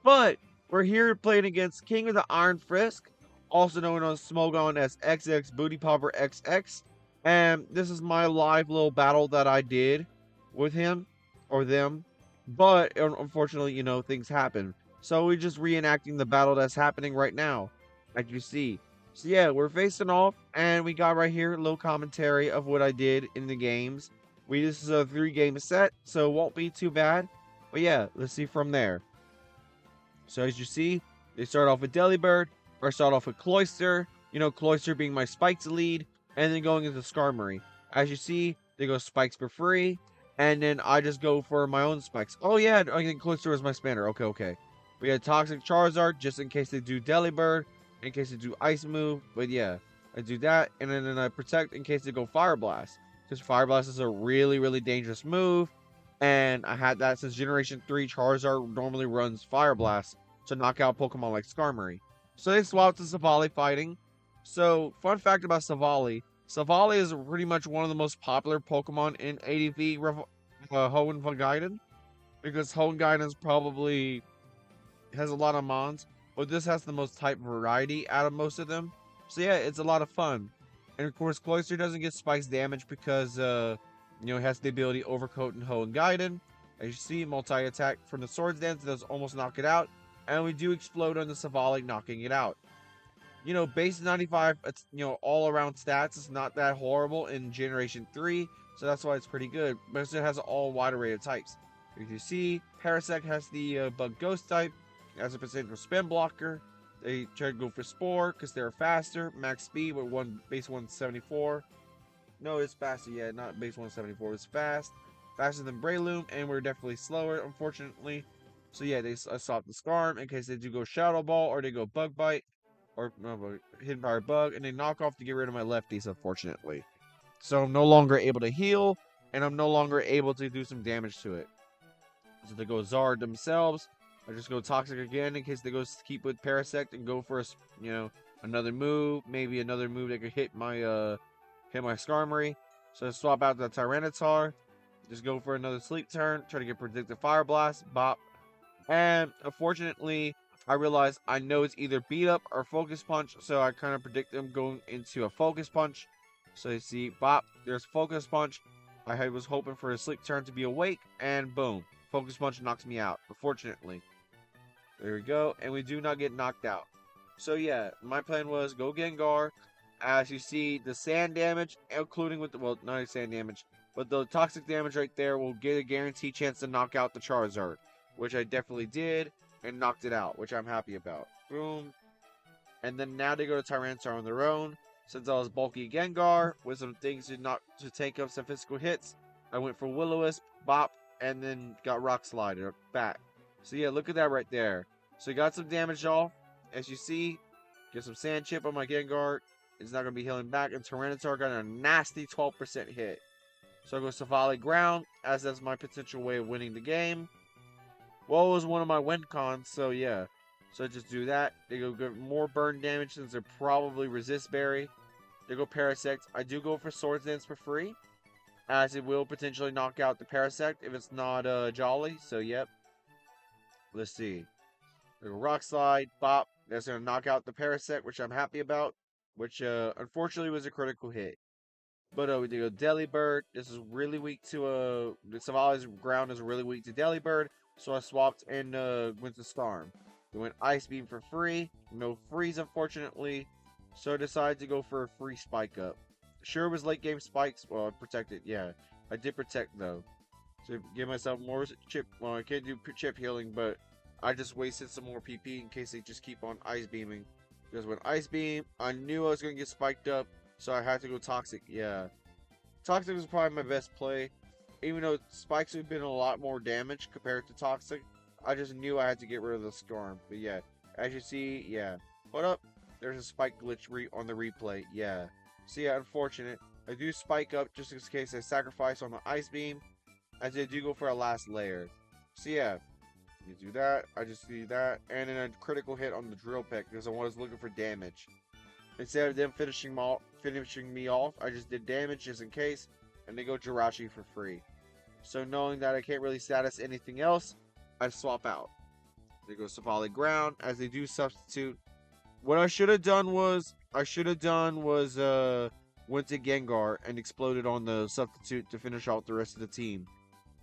But we're here playing against King of the Iron Frisk, also known as Smogon as XX Booty Popper XX. And this is my live little battle that I did with him or them. But unfortunately, things happen. So we're just reenacting the battle that's happening right now, like you see. So yeah, we're facing off, and we got right here a little commentary of what I did in the games. This is a 3-game set, so it won't be too bad. But yeah, let's see from there. So as you see, they start off with Delibird, or start off with Cloyster, Cloyster being my spikes lead, and then going into Skarmory. As you see, they go spikes for free, and then I just go for my own spikes. Oh yeah, I think Cloyster was my spanner. Okay. We had Toxic Charizard, just in case they do Delibird, in case they do Ice Move, but yeah, I do that, and then I Protect in case they go Fire Blast. Because Fire Blast is a really, really dangerous move, and I had that since Generation 3, Charizard normally runs Fire Blast to knock out Pokemon like Skarmory. So they swapped to Silvally fighting. So, fun fact about Silvally. Silvally is pretty much one of the most popular Pokemon in ADV Hoenn Gaiden. Because Hoenn Gaiden is probably has a lot of mons, but this has the most type variety out of most of them. So yeah, it's a lot of fun. And of course, Cloyster doesn't get spikes damage because it has the ability Overcoat and Hoenn Gaiden. As you see, multi-attack from the Swords Dance does almost knock it out, and we do explode on the Silvally, knocking it out. Base 95, it's, all around stats is not that horrible in Generation 3, so that's why it's pretty good, but it has all wide array of types. As you see, Parasect has the Bug Ghost type, as a potential spin blocker. They try to go for Spore because they're faster, max speed with base 174. No, it's faster, yeah, not base 174, it's faster than Breloom, and we're definitely slower, unfortunately. So yeah, they stop the Skarm in case they do go Shadow Ball, or they go Bug Bite, or Hidden Power Bug, and they knock off to get rid of my lefties, unfortunately. So I'm no longer able to heal, and I'm no longer able to do some damage to it. So they go Zard themselves. I just go Toxic again in case they go keep with Parasect and go for another move, maybe another move that could hit my Skarmory. So I swap out the Tyranitar, just go for another Sleep turn, try to get Predictive Fire Blast, bop. And unfortunately, I realize I know it's either Beat Up or Focus Punch, so I kind of predict them going into a Focus Punch. So you see, bop, there's Focus Punch. I was hoping for a Sleep turn to be awake, and boom, Focus Punch knocks me out, unfortunately. There we go, and we do not get knocked out. So yeah, my plan was go Gengar. As you see, the sand damage, including with not sand damage, but the toxic damage right there will get a guaranteed chance to knock out the Charizard, which I definitely did, and knocked it out, which I'm happy about. Boom. And then now they go to Tyranitar on their own. Since I was bulky Gengar, with some things to take up some physical hits, I went for Will-O-Wisp, Bop, and then got Rock Slide back. So yeah, look at that right there. So I got some damage off. As you see, get some Sand Chip on my Gengar. It's not going to be healing back. And Tyranitar got a nasty 12% hit. So I go Silvally Ground, as that's my potential way of winning the game. Well, it was one of my win cons, so yeah. So I just do that. They go get more burn damage since they're probably Resist Berry. They go Parasect. I do go for Swords Dance for free, as it will potentially knock out the Parasect if it's not Jolly. So yep. Let's see. They go Rock Slide, Bop. That's going to knock out the Parasect, which I'm happy about, which unfortunately was a critical hit. But we do go Delibird. This is really weak to the Silvally's ground is really weak to Delibird, so I swapped and went to Skarm. We went Ice Beam for free, no freeze unfortunately, so I decided to go for a free Spike Up. Sure, it was late game spikes. Well, I protected, yeah, I did protect though, to give myself more chip. Well, I can't do chip healing, but I just wasted some more PP in case they just keep on Ice Beaming. Because when Ice Beam, I knew I was going to get spiked up, so I had to go Toxic. Yeah, Toxic was probably my best play. Even though Spikes have been a lot more damage compared to Toxic, I just knew I had to get rid of the Storm. But yeah, as you see, yeah. Hold up, there's a Spike glitch on the replay. Yeah. So yeah, unfortunate. I do Spike Up just in case I sacrifice on the Ice Beam, as I do go for a last layer. So yeah, you do that. I just do that, and then a critical hit on the Drill Peck because I was looking for damage. Instead of them finishing me off, I just did damage just in case, and they go Jirachi for free. So knowing that I can't really status anything else, I swap out. They go Silvally ground as they do substitute. What I should have done was went to Gengar and exploded on the substitute to finish off the rest of the team.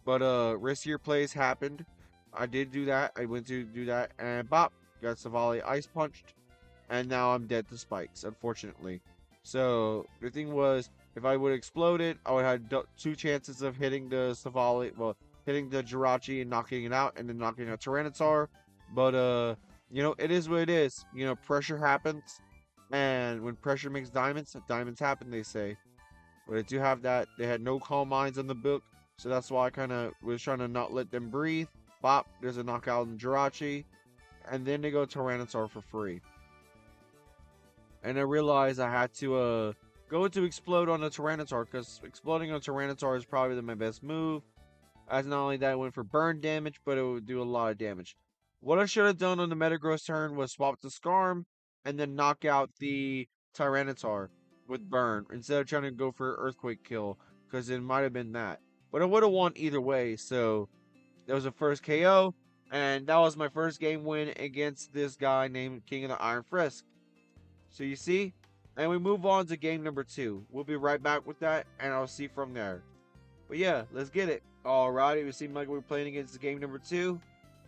But riskier plays happened. I did do that. I went to do that and bop, got Silvally ice punched, and now I'm dead to spikes, unfortunately. So the thing was, if I would have exploded, I would have had 2 chances of hitting the Silvally, well, hitting the Jirachi and knocking it out, and then knocking out Tyranitar. But you know, it is what it is. You know, pressure happens, and when pressure makes diamonds, diamonds happen, they say. But I do have that. They had no calm minds on the book, so that's why I kind of was trying to not let them breathe. Bop, there's a knockout in Jirachi, and then they go Tyranitar for free. And I realized I had to go to explode on the Tyranitar, because exploding on Tyranitar is probably my best move. As not only that, it went for burn damage, but it would do a lot of damage. What I should have done on the Metagross turn was swap the Skarm and then knock out the Tyranitar with burn instead of trying to go for Earthquake kill, because it might have been that. But I would have won either way, so that was the first KO, and that was my first game win against this guy named King of the Iron Frisk. So you see, and we move on to game number 2. We'll be right back with that, and I'll see from there. But yeah, let's get it. Alrighty, it seemed like we were playing against game number 2.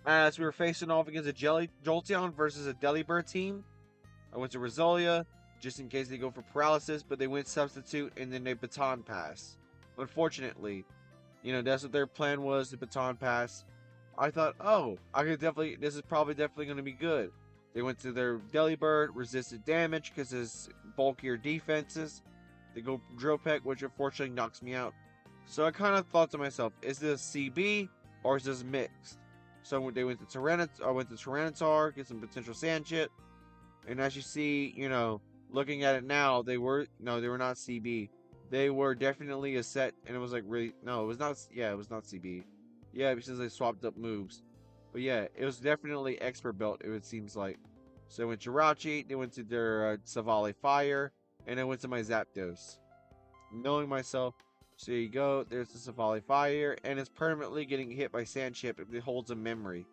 As we were facing off against a Jolteon versus a Delibird team. I went to Roselia, just in case they go for paralysis, but they went substitute and then they baton pass. Unfortunately, you know, that's what their plan was, the baton pass. I thought, oh, this is probably definitely going to be good. They went to their Delibird, resisted damage because his bulkier defenses. They go Drill Peck, which unfortunately knocks me out. So I kind of thought to myself, is this CB or is this mixed? So they went to Tyranitar, I went to Tyranitar, get some potential sand chip. And as you see, you know, looking at it now, they were not CB. They were definitely a set, and it was like really, no, it was not, yeah, it was not CB. Yeah, because they swapped up moves. But yeah, it was definitely expert belt, it seems like. So I went Jirachi, they went to their Silvally Fire, and I went to my Zapdos. Knowing myself, so there you go, there's the Silvally Fire, and it's permanently getting hit by Sand Chip if it holds a memory.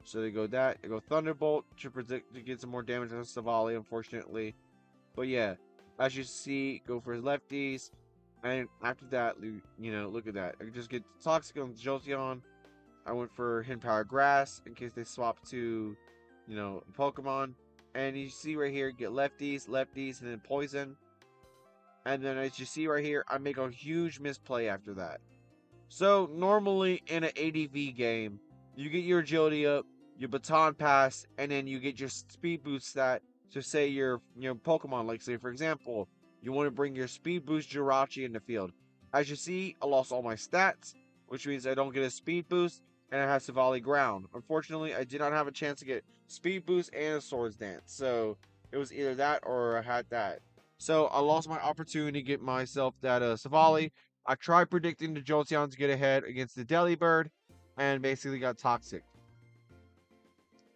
So they go that, they go Thunderbolt to get some more damage on Silvally, unfortunately. But yeah, as you see, go for his lefties, and after that, you know, look at that. I can just get Toxic on Jolteon. I went for Hidden Power Grass in case they swap to, you know, Pokemon. And you see right here, get lefties, and then Poison. And then as you see right here, I make a huge misplay after that. So normally in an ADV game, you get your agility up, your baton pass, and then you get your speed boost stat to say your Pokemon. Like say for example, you want to bring your speed boost Jirachi in the field. As you see, I lost all my stats, which means I don't get a speed boost, and I have Silvally ground. Unfortunately, I did not have a chance to get speed boost and a Swords Dance. So it was either that or I had that. So I lost my opportunity to get myself that Silvally. I tried predicting the Jolteon to get ahead against the Delibird, and basically got toxic.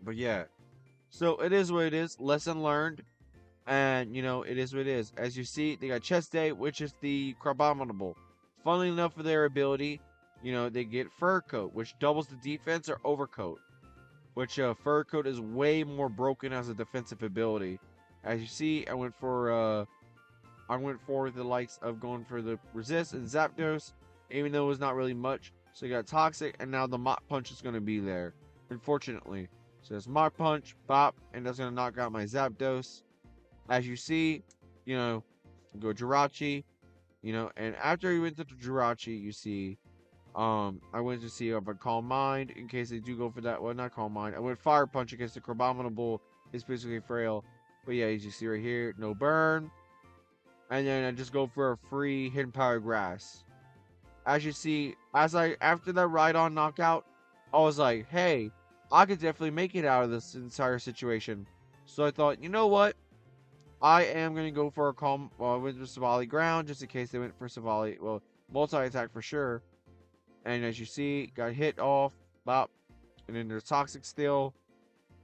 But yeah, so it is what it is. Lesson learned, and you know it is what it is. As you see, they got Chest Day, which is the Crabominable. Funnily enough, for their ability, you know they get Fur Coat, which doubles the defense, or Overcoat, which Fur Coat is way more broken as a defensive ability. As you see, I went for the likes of going for the Resist and Zapdos, even though it was not really much. So you got Toxic, and now the Mach Punch is going to be there, unfortunately. So it's Mach Punch, Bop, and that's going to knock out my Zapdos. As you see, you know, go Jirachi, you know, and after you went to Jirachi, you see, I went to see if I Calm Mind, in case they do go for that. Well, not Calm Mind. I went Fire Punch against the Crabominable. It's basically frail. But yeah, as you see right here, no burn. And then I just go for a free Hidden Power Grass. As you see, after that Rhydon knockout, I was like, hey, I could definitely make it out of this entire situation. So I thought, you know what? I am going to go for a calm, well, I went to Silvally ground, just in case they went for Silvally, well, multi-attack for sure. And as you see, got hit off, bop, and then there's Toxic still.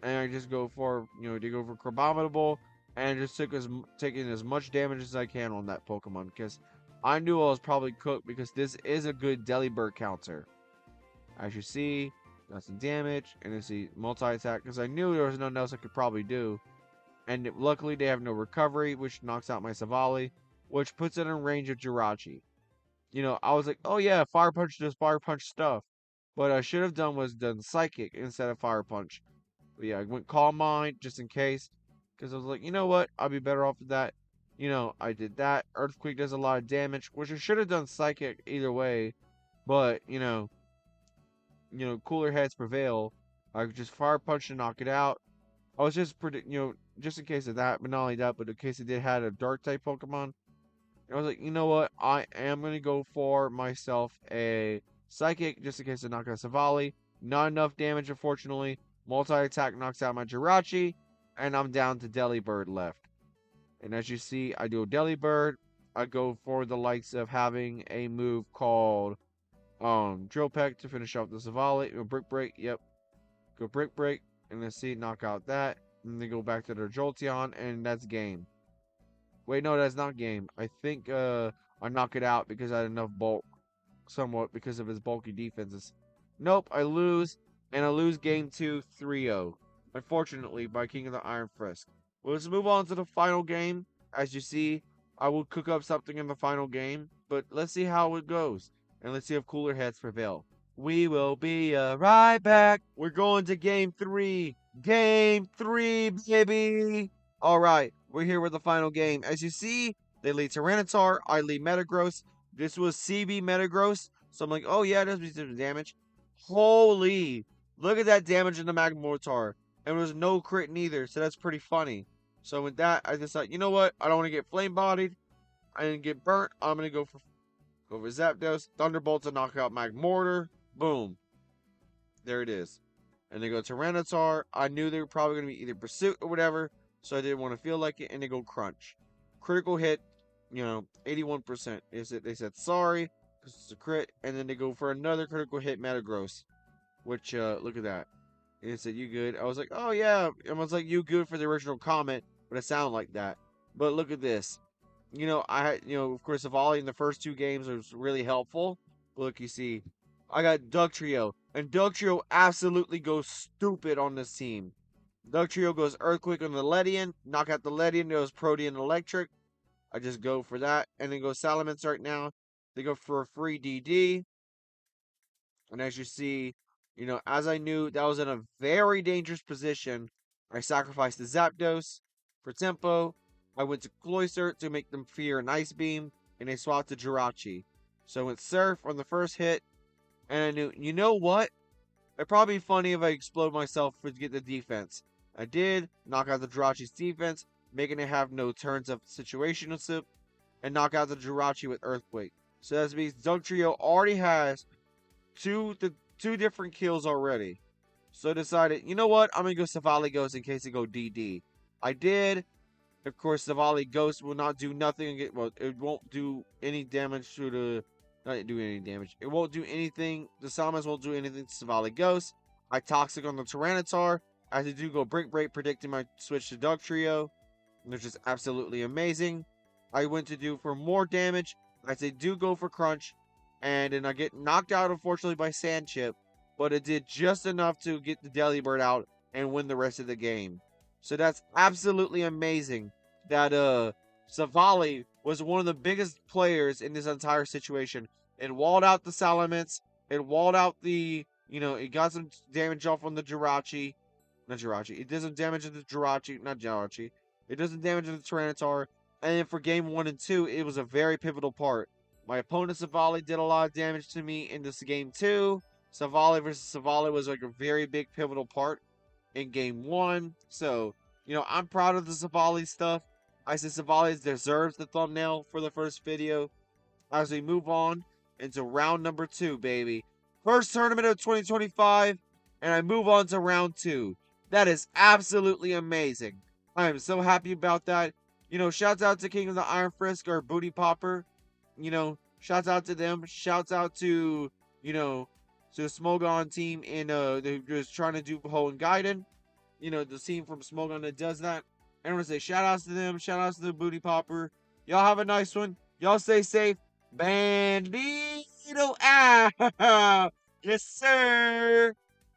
And I just go for, you know, they go for Crabominable, and just taking as much damage as I can on that Pokemon, because I knew I was probably cooked, because this is a good Delibird counter. As you see, got some damage, and then see multi-attack, because I knew there was nothing else I could probably do. And luckily they have no recovery, which knocks out my Silvally, which puts it in range of Jirachi. I was like, oh yeah, Fire Punch does Fire Punch stuff. What I should have done was done Psychic instead of Fire Punch. But yeah, I went Calm Mind just in case. Because I was like, you know what? I'll be better off with that. I did that. Earthquake does a lot of damage, which I should have done Psychic either way. But, cooler heads prevail. I could just Fire Punch to knock it out. I was just just in case of that, but not only that, but in case it did had a Dark type Pokemon. I was like, you know what? I am going to go for myself a Psychic just in case I knock out Silvally. Not enough damage, unfortunately. Multi-attack knocks out my Jirachi, and I'm down to Delibird left. And as you see, I do a Delibird. I go for the likes of having a move called Drill Peck to finish off the Silvally. Brick Break, yep. Go Brick Break, and then see, knock out that. And then go back to the Jolteon, and that's game. Wait, no, that's not game. I think I knock it out because I had enough bulk. Somewhat because of his bulky defenses. Nope, I lose. And I lose game 2, 3-0. Unfortunately, by King of the Iron Frisk. Well, let's move on to the final game. As you see, I will cook up something in the final game. But let's see how it goes. And let's see if cooler heads prevail. We will be right back. We're going to game 3. Game 3, baby. Alright, we're here with the final game. As you see, they lead Tyranitar. I lead Metagross. This was CB Metagross. So I'm like, oh yeah, it does do some damage. Holy. Look at that damage in the Magmortar. And there's no crit neither. So that's pretty funny. So with that, I decided, you know what? I don't want to get flame bodied. I didn't get burnt. I'm going to go for Zapdos. Thunderbolt to knock out Magmortar. Boom. There it is. And they go Tyranitar. I knew they were probably going to be either Pursuit or whatever. So I didn't want to feel like it. And they go Crunch. Critical hit. 81%. They said sorry, because it's a crit, and then they go for another critical hit, Metagross, which, look at that. And it said, you good? I was like, oh yeah, I was like, you good for the original comment, but it sounded like that. But look at this. I had, of course, Silvally in the first 2 games was really helpful. Look, you see, I got Dugtrio, and Dugtrio absolutely goes stupid on this team. Dugtrio goes Earthquake on the Ledian, knock out the Ledian, goes Protean Electric. I just go for that, and then go Salamence right now. They go for a free DD. And as you see, as I knew that was in a very dangerous position, I sacrificed the Zapdos for tempo. I went to Cloyster to make them fear an Ice Beam, and they swapped to Jirachi. So I went Surf on the first hit, and I knew, you know what? It'd probably be funny if I explode myself to get the defense. I did, knock out the Jirachi's defense, making it have no turns of situational sip, and knock out the Jirachi with Earthquake. So that means Dugtrio already has two different kills already. So I decided, you know what? I'm going to go Silvally Ghost in case it go DD. I did. Of course, Silvally Ghost will not do nothing. Well, it won't do any damage to the... Not do any damage. It won't do anything. The Salamence won't do anything to Silvally Ghost. I Toxic on the Tyranitar. As I do go Brick Break, predicting my switch to Dugtrio, which is absolutely amazing. I went to do for more damage. I say do go for Crunch. And then I get knocked out, unfortunately, by Sand Chip. But it did just enough to get the Delibird out and win the rest of the game. So that's absolutely amazing that Silvally was one of the biggest players in this entire situation. It walled out the Salamence. It walled out the, it got some damage off on the Jirachi. Not Jirachi. It does some damage to the Jirachi. Not Jirachi. It does some damage to the Tyranitar. And then for game 1 and 2, it was a very pivotal part. My opponent Silvally did a lot of damage to me in this game 2. Silvally versus Silvally was like a very big pivotal part in game 1. So, I'm proud of the Silvally stuff. I said Silvally deserves the thumbnail for the first video. As we move on into round number 2, baby. First tournament of 2025. And I move on to round 2. That is absolutely amazing. I am so happy about that. Shouts out to King of the Iron Frisk or Booty Popper. Shouts out to them. Shouts out to, to the Smogon team in they're just trying to do Hoenn Gaiden. The team from Smogon that does that. I want to say shout outs to them. Shout outs to the Booty Popper. Y'all have a nice one. Y'all stay safe. Bandito out. Yes, sir.